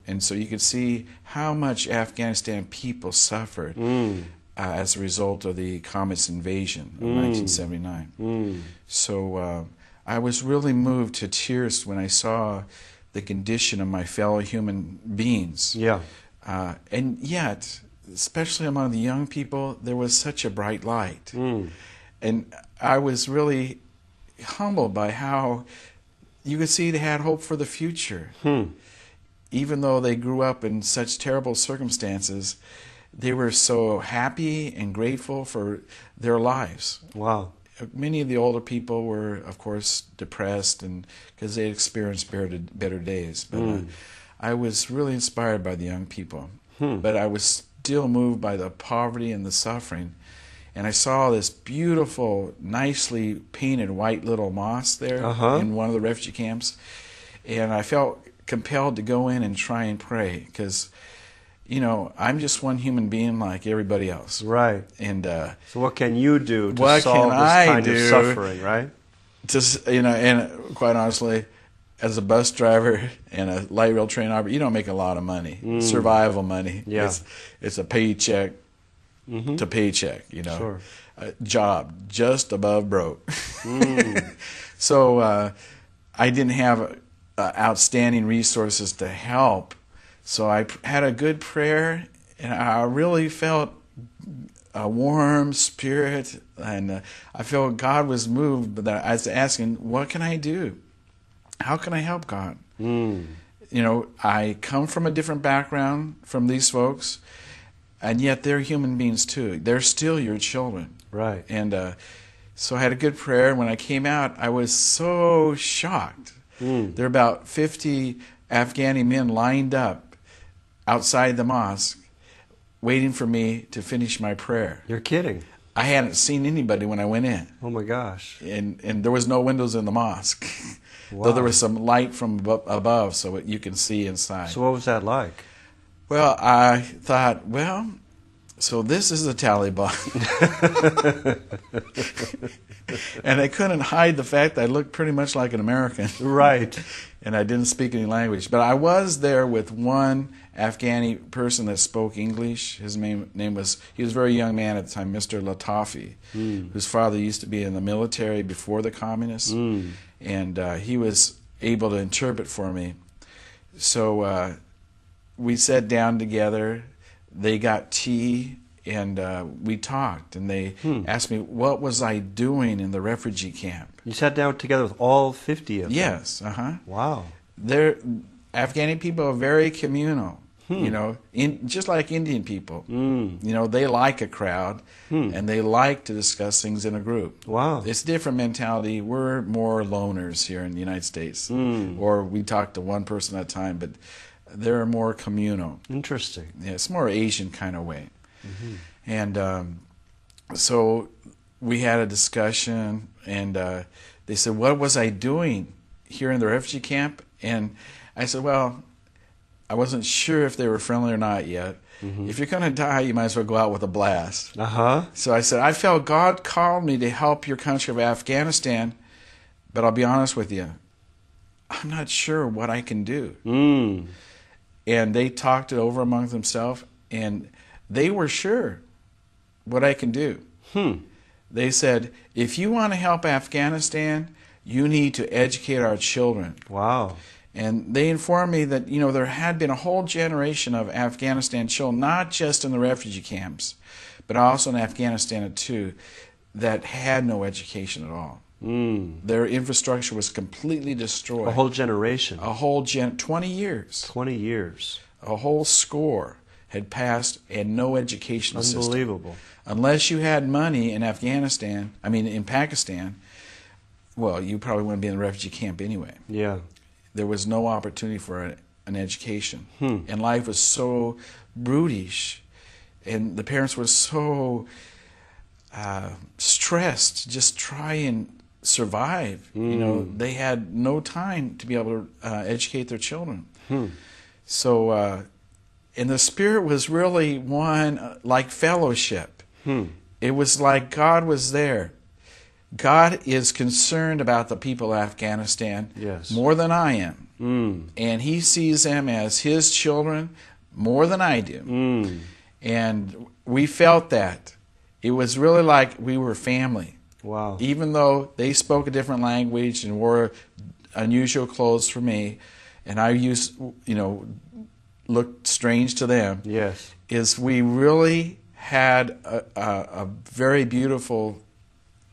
And so you could see how much Afghanistan people suffered as a result of the communist invasion of 1979. So I was really moved to tears when I saw the condition of my fellow human beings. Yeah. And yet, especially among the young people, there was such a bright light. And I was really humbled by how you could see they had hope for the future. Even though they grew up in such terrible circumstances, they were so happy and grateful for their lives. Wow. Many of the older people were, of course, depressed and because they had experienced better days. But I was really inspired by the young people. But I was still moved by the poverty and the suffering. And I saw this beautiful, nicely painted white little mosque there in one of the refugee camps. And I felt compelled to go in and try and pray because, you know, I'm just one human being like everybody else. Right. And so what can you do to solve this kind of suffering, right? Just, you know, and quite honestly, as a bus driver and a light rail train operator, you don't make a lot of money, survival money. Yeah. It's a paycheck to paycheck, you know. Sure. A job just above broke. So I didn't have outstanding resources to help. So I had a good prayer, and I really felt a warm spirit, and I felt God was moved. But I was asking, what can I do? How can I help God? You know, I come from a different background from these folks, and yet they're human beings too. They're still your children. Right. And so I had a good prayer. When I came out, I was so shocked. There were about 50 Afghani men lined up outside the mosque waiting for me to finish my prayer. You're kidding. I hadn't seen anybody when I went in. Oh my gosh. And there was no windows in the mosque. Wow. Though there was some light from above so you can see inside. So what was that like? Well, I thought, well, so this is the Taliban. And I couldn't hide the fact that I looked pretty much like an American. Right. And I didn't speak any language. But I was there with one Afghani person that spoke English. His name was, he was a very young man at the time, Mr. Latafi, whose father used to be in the military before the communists. And he was able to interpret for me. So we sat down together. They got tea, and we talked. And they asked me, what was I doing in the refugee camp? You sat down together with all 50 of them? Yes. Wow. Afghani people are very communal. You know, just like Indian people. You know, they like a crowd, and they like to discuss things in a group. Wow. It's a different mentality. We're more loners here in the United States. Or we talk to one person at a time, but they're more communal. Interesting. Yeah, it's more Asian kind of way. And so we had a discussion, and they said, what was I doing here in the refugee camp? And I said, well, I wasn't sure if they were friendly or not yet. If you're going to die, you might as well go out with a blast. So I said, I felt God called me to help your country of Afghanistan, but I'll be honest with you, I'm not sure what I can do. And they talked it over among themselves, and they were sure what I can do. They said, if you want to help Afghanistan, you need to educate our children. Wow. And they informed me that, you know, there had been a whole generation of Afghanistan children, not just in the refugee camps, but also in Afghanistan too, that had no education at all. Their infrastructure was completely destroyed. A whole generation. A whole 20 years. 20 years. A whole score had passed and no educational system. Unbelievable. Unless you had money in Afghanistan, I mean in Pakistan, well, you probably wouldn't be in the refugee camp anyway. Yeah. There was no opportunity for an education. And life was so brutish, and the parents were so stressed to just try and survive. You know, they had no time to be able to educate their children. So, and the spirit was really one like fellowship. It was like God was there. God is concerned about the people of Afghanistan more than I am. And He sees them as His children more than I do. And we felt that. It was really like we were family. Wow. Even though they spoke a different language and wore unusual clothes for me, and I looked strange to them. Yes. Is we really had a very beautiful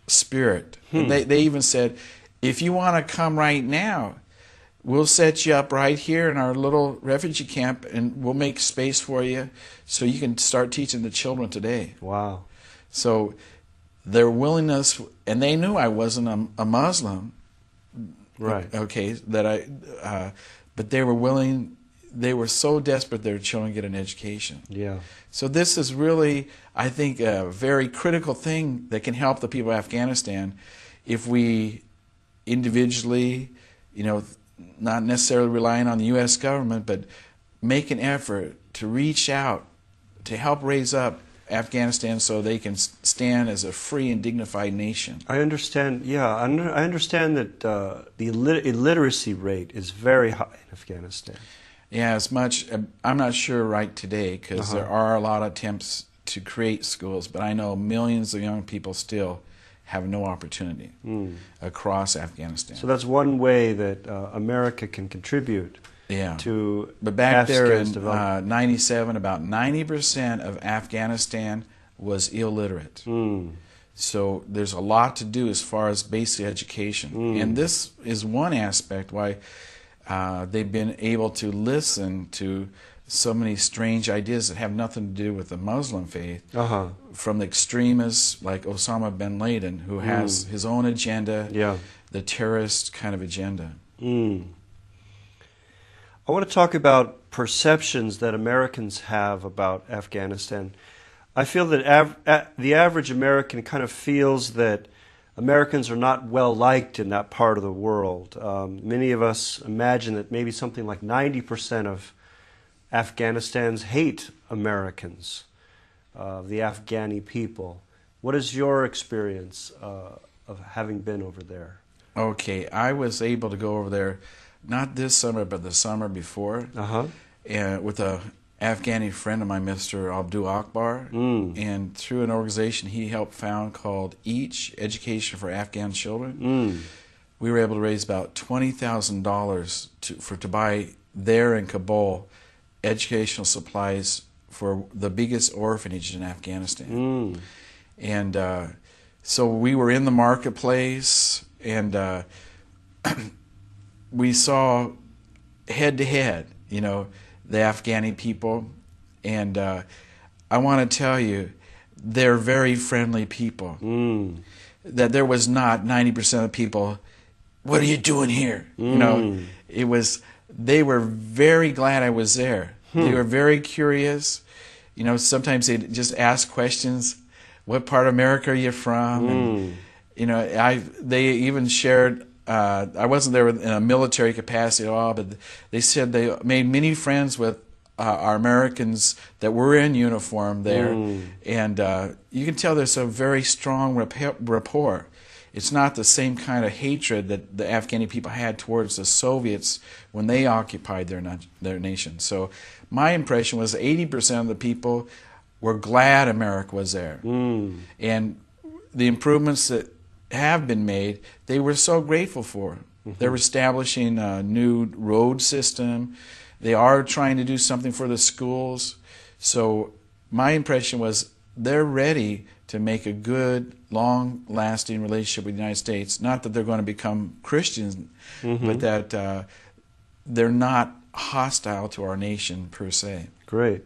spirit. They even said, if you want to come right now, we'll set you up right here in our little refugee camp, and we'll make space for you so you can start teaching the children today. Wow. So their willingness, and they knew I wasn't a Muslim. Right. Okay, but they were willing. They were so desperate their children get an education. Yeah. So this is really, I think, a very critical thing that can help the people of Afghanistan if we individually, not necessarily relying on the U.S. government, but make an effort to reach out to help raise up Afghanistan so they can stand as a free and dignified nation. I understand. Yeah, I understand that the illiteracy rate is very high in Afghanistan. Yeah, as much. I'm not sure right today because there are a lot of attempts to create schools, but I know millions of young people still have no opportunity across Afghanistan. So that's one way that America can contribute. Yeah. To but back there in '97, about 90% of Afghanistan was illiterate. So there's a lot to do as far as basic education, and this is one aspect why they've been able to listen to so many strange ideas that have nothing to do with the Muslim faith from the extremists like Osama bin Laden, who has his own agenda, the terrorist kind of agenda. I want to talk about perceptions that Americans have about Afghanistan. I feel that the average American kind of feels that Americans are not well liked in that part of the world. Many of us imagine that maybe something like 90% of Afghanistans hate Americans, the Afghani people. What is your experience of having been over there? Okay, I was able to go over there not this summer, but the summer before, with a Afghani friend of mine, Mr. Abdul Akbar, and through an organization he helped found called Each Education for Afghan Children, we were able to raise about $20,000 to buy there in Kabul educational supplies for the biggest orphanage in Afghanistan. And so we were in the marketplace, and we saw head to head, the Afghani people, and I want to tell you, they're very friendly people. That there was not 90% of people, what are you doing here? It was, they were very glad I was there. They were very curious. Sometimes they just ask questions. What part of America are you from? And, they even shared, I wasn't there in a military capacity at all, but they said they made many friends with our Americans that were in uniform there. And you can tell there's a very strong rapport. It's not the same kind of hatred that the Afghani people had towards the Soviets when they occupied their nation. So my impression was 80% of the people were glad America was there. And the improvements that have been made, they were so grateful for. They're establishing a new road system. They are trying to do something for the schools. So my impression was they're ready to make a good, long-lasting relationship with the United States. Not that they're going to become Christians, but that they're not hostile to our nation per se. Great.